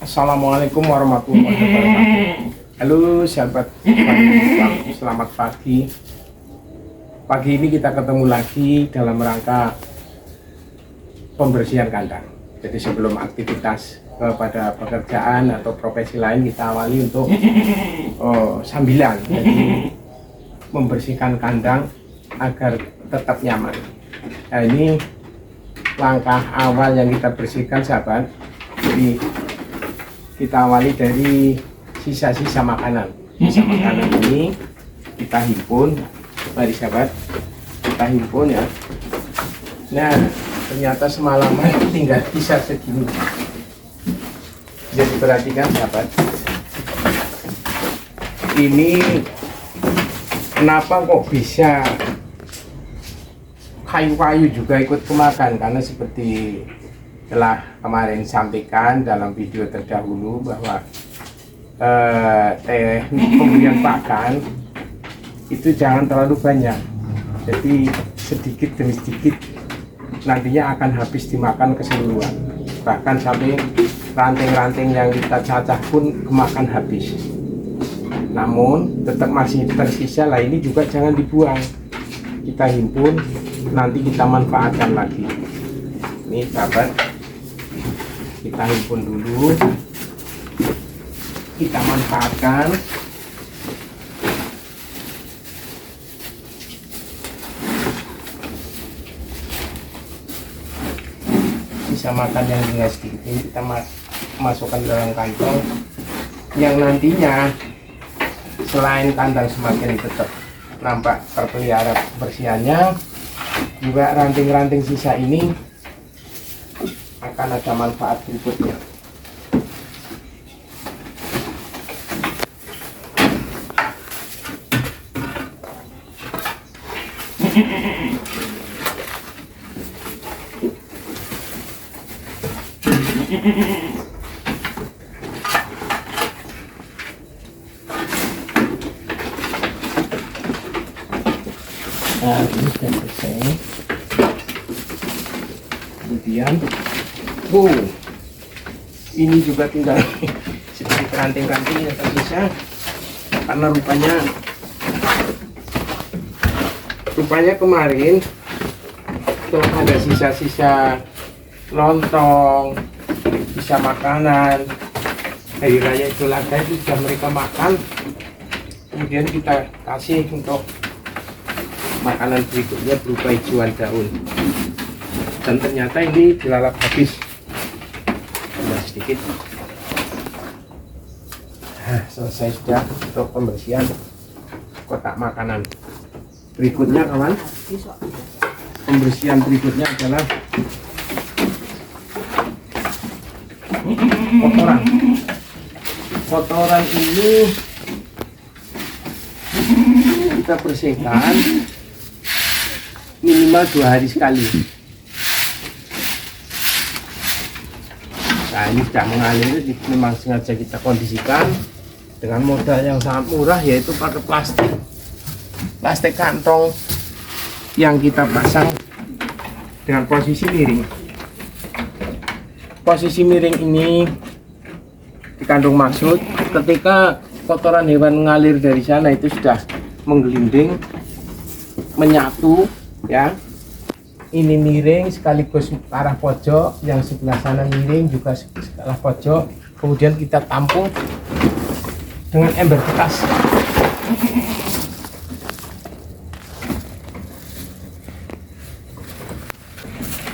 Assalamualaikum warahmatullahi wabarakatuh. Halo sahabat, selamat pagi. Pagi ini kita ketemu lagi dalam rangka pembersihan kandang. Jadi sebelum aktivitas pada pekerjaan atau profesi lain, kita awali untuk sambilan. Jadi membersihkan kandang agar tetap nyaman. Nah, ini langkah awal yang kita bersihkan sahabat. Jadi kita awali dari sisa-sisa makanan. Sisa makanan ini kita himpun. Mari sahabat, kita himpun ya. Nah, ternyata semalaman tinggal sisa segini. Jadi perhatikan sahabat, ini kenapa kok bisa kayu-kayu juga ikut kemakan, karena seperti telah kemarin sampaikan dalam video terdahulu bahwa teknik pemberian pakan itu jangan terlalu banyak, jadi sedikit demi sedikit nantinya akan habis dimakan keseluruhan, bahkan sampai ranting-ranting yang kita cacah pun kemakan habis. Namun tetap masih tersisa lah, ini juga jangan dibuang, kita himpun, nanti kita manfaatkan lagi. Ini sahabat, kita himpun dulu, kita manfaatkan. Sisa makan yang tinggal sedikit ini kita masukkan dalam kantong, yang nantinya selain kandang semakin tetap nampak terpelihara kebersihannya, juga ranting-ranting sisa ini akan ada manfaat berikutnya. Nah, ini sudah selesai. Kemudian ini juga tinggal sedikit ranting-ranting yang tersisa, karena rupanya kemarin telah ada sisa-sisa lontong, sisa makanan hari raya Idul Adha itu sudah mereka makan, kemudian kita kasih untuk makanan berikutnya berupa hijauan daun, dan ternyata ini dilalap habis. Tambah sedikit. Nah, selesai sudah untuk pembersihan kotak makanan. Berikutnya kawan, pembersihan berikutnya adalah kotoran. Kotoran ini kita bersihkan minimal 2 hari sekali. Nah, ini sudah mengalir, memang sengaja kita kondisikan dengan modal yang sangat murah, yaitu pakai plastik kantong yang kita pasang dengan posisi miring. Posisi miring ini dikandung maksud ketika kotoran hewan mengalir dari sana itu sudah menggelinding, menyatu ya. Ini miring sekaligus ke arah pojok, yang sebelah sana miring juga sebelah pojok. Kemudian kita tampung dengan ember bekas.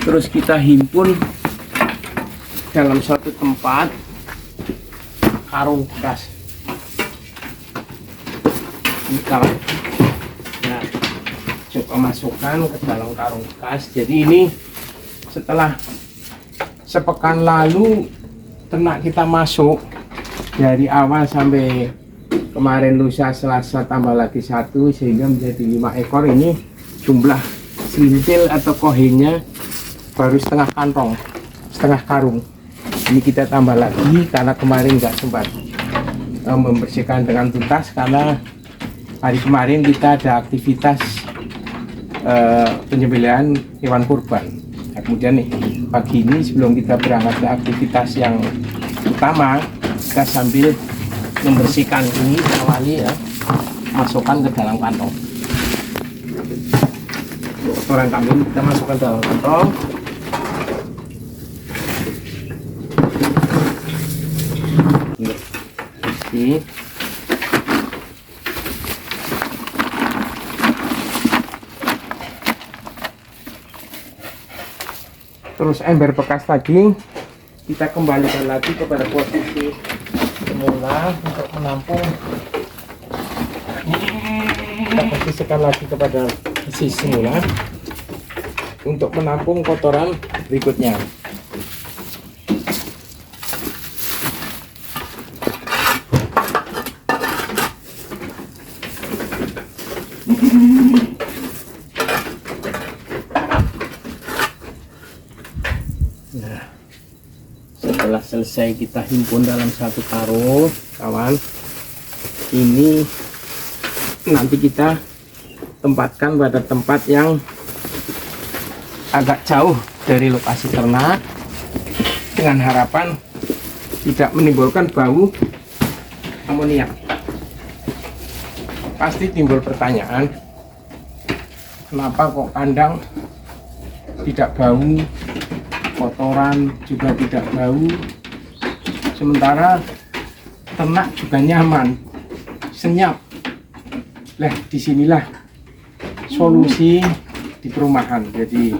Terus kita himpun dalam suatu tempat, karung bekas. Ini kawan, nah, coba masukkan ke dalam karung bekas. Jadi ini setelah sepekan lalu ternak kita masuk, dari awal sampai kemarin lusa Selasa tambah lagi 1 sehingga menjadi 5 ekor. Ini jumlah selintil atau kohenya baru setengah kantong, setengah karung. Ini kita tambah lagi karena kemarin nggak sempat membersihkan dengan tuntas, karena hari kemarin kita ada aktivitas penyembelihan hewan kurban. Nah, kemudian nih pagi ini sebelum kita berangkat ke aktivitas yang Pertama, kita sambil membersihkan ini awali ya, masukkan ke dalam kantong. Kotoran kambing kita masukkan ke dalam kantong. Bersih. Terus ember bekas tadi kita kembalikan lagi kepada posisi semula untuk menampung. Kita posisikan lagi kepada posisi semula untuk menampung kotoran berikutnya. Nah, setelah selesai kita himpun dalam satu karung, kawan, ini nanti kita tempatkan pada tempat yang agak jauh dari lokasi ternak dengan harapan tidak menimbulkan bau amoniak. Pasti timbul pertanyaan, kenapa kok kandang tidak bau, kotoran juga tidak bau, sementara ternak juga nyaman, senyap. Lah, disinilah solusi di perumahan. Jadi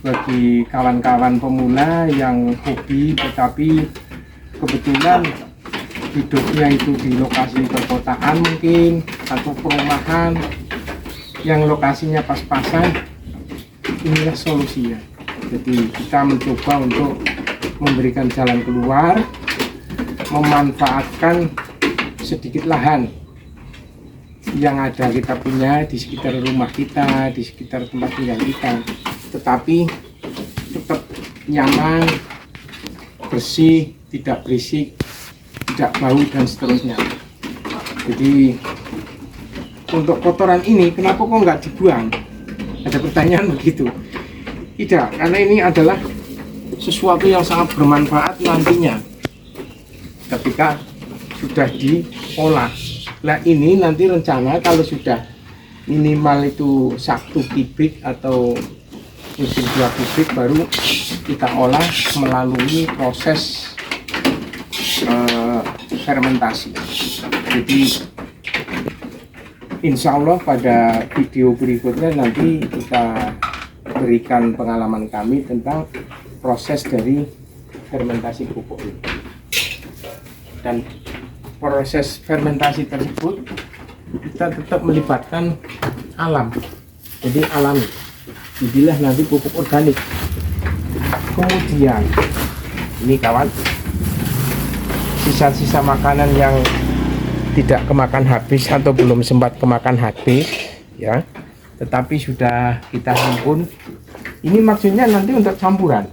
bagi kawan-kawan pemula yang hobi tetapi kebetulan hidupnya itu di lokasi perkotaan mungkin, atau perumahan yang lokasinya pas-pasan, inilah solusinya. Jadi kita mencoba untuk memberikan jalan keluar, memanfaatkan sedikit lahan yang ada kita punya di sekitar rumah kita, di sekitar tempat tinggal kita, tetapi tetap nyaman, bersih, tidak berisik, tidak bau dan seterusnya. Jadi untuk kotoran ini kenapa kok nggak dibuang? Ada pertanyaan begitu. Tidak, karena ini adalah sesuatu yang sangat bermanfaat nantinya ketika sudah diolah. Nah, ini nanti rencana kalau sudah minimal itu 1 kubik atau mungkin 2 kubik baru kita olah melalui proses fermentasi. Jadi insya Allah pada video berikutnya nanti kita berikan pengalaman kami tentang proses dari fermentasi pupuk ini. Dan proses fermentasi tersebut kita tetap melibatkan alam, jadi alami. Jadilah nanti pupuk organik. Kemudian ini kawan, sisa-sisa makanan yang tidak kemakan habis atau belum sempat kemakan habis ya, tetapi sudah kita himpun. Ini maksudnya nanti untuk campuran.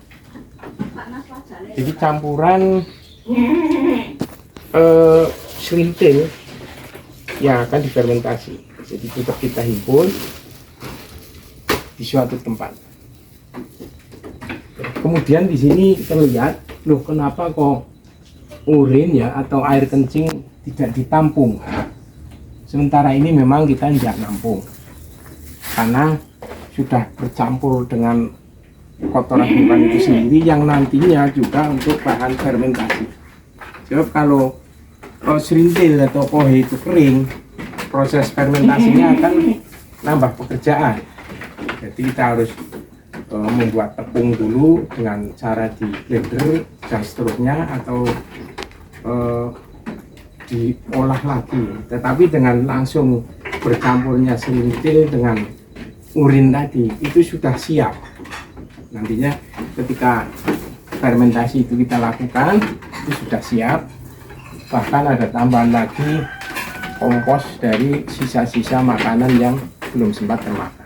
Jadi campuran serintil yang akan difermentasi. Jadi tetap kita himpun di suatu tempat. Kemudian di sini terlihat, loh kenapa kok urin ya atau air kencing tidak ditampung? Sementara ini memang kita tidak nampung karena sudah bercampur dengan kotoran hewan itu sendiri yang nantinya juga untuk bahan fermentasi. Sebab kalau serintil atau pohe itu kering, proses fermentasinya akan nambah pekerjaan. Jadi kita harus membuat tepung dulu dengan cara di blender dan seterusnya, atau diolah lagi. Tetapi dengan langsung bercampurnya serintil dengan urin tadi itu sudah siap. Nantinya ketika fermentasi itu kita lakukan itu sudah siap. Bahkan ada tambahan lagi kompos dari sisa-sisa makanan yang belum sempat termakan.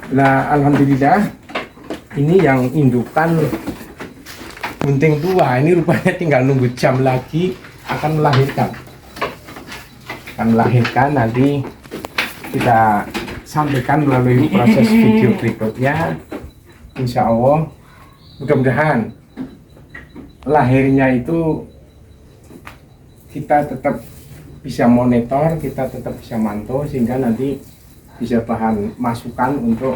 Nah, alhamdulillah ini yang indukan bunting tua ini rupanya tinggal nunggu jam lagi akan melahirkan. Nanti kita sampaikan melalui proses video berikutnya. Insya Allah mudah-mudahan lahirnya itu kita tetap bisa monitor, kita tetap bisa mantau, sehingga nanti bisa bahan masukan untuk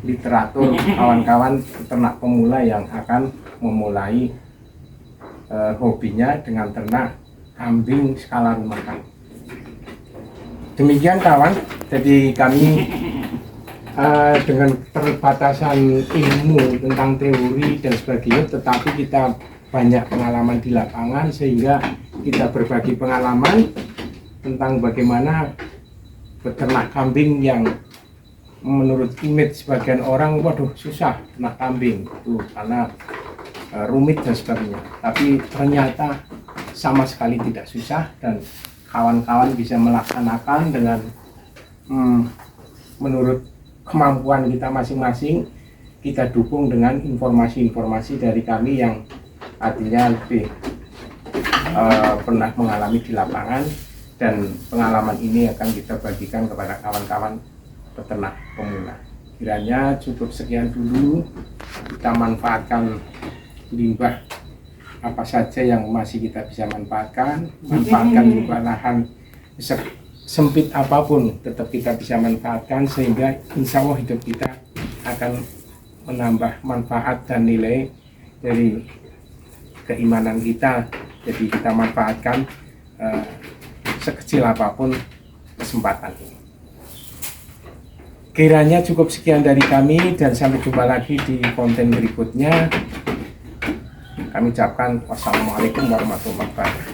literatur kawan-kawan peternak pemula yang akan memulai hobinya dengan ternak kambing skala rumahan. Demikian kawan, jadi kami dengan keterbatasan ilmu tentang teori dan sebagainya, tetapi kita banyak pengalaman di lapangan, sehingga kita berbagi pengalaman tentang bagaimana beternak kambing yang menurut image sebagian orang, waduh susah ternak kambing itu karena rumit dan sebagainya, tapi ternyata sama sekali tidak susah dan kawan-kawan bisa melaksanakan dengan menurut kemampuan kita masing-masing. Kita dukung dengan informasi-informasi dari kami yang artinya lebih pernah mengalami di lapangan, dan pengalaman ini akan kita bagikan kepada kawan-kawan peternak pemula. Kiranya cukup sekian dulu, kita manfaatkan limbah apa saja yang masih kita bisa manfaatkan juga lahan sempit apapun tetap kita bisa manfaatkan, sehingga insya Allah hidup kita akan menambah manfaat dan nilai dari keimanan kita. Jadi kita manfaatkan sekecil apapun kesempatan ini. Kiranya cukup sekian dari kami, dan sampai jumpa lagi di konten berikutnya. Kami ucapkan wassalamualaikum warahmatullahi wabarakatuh.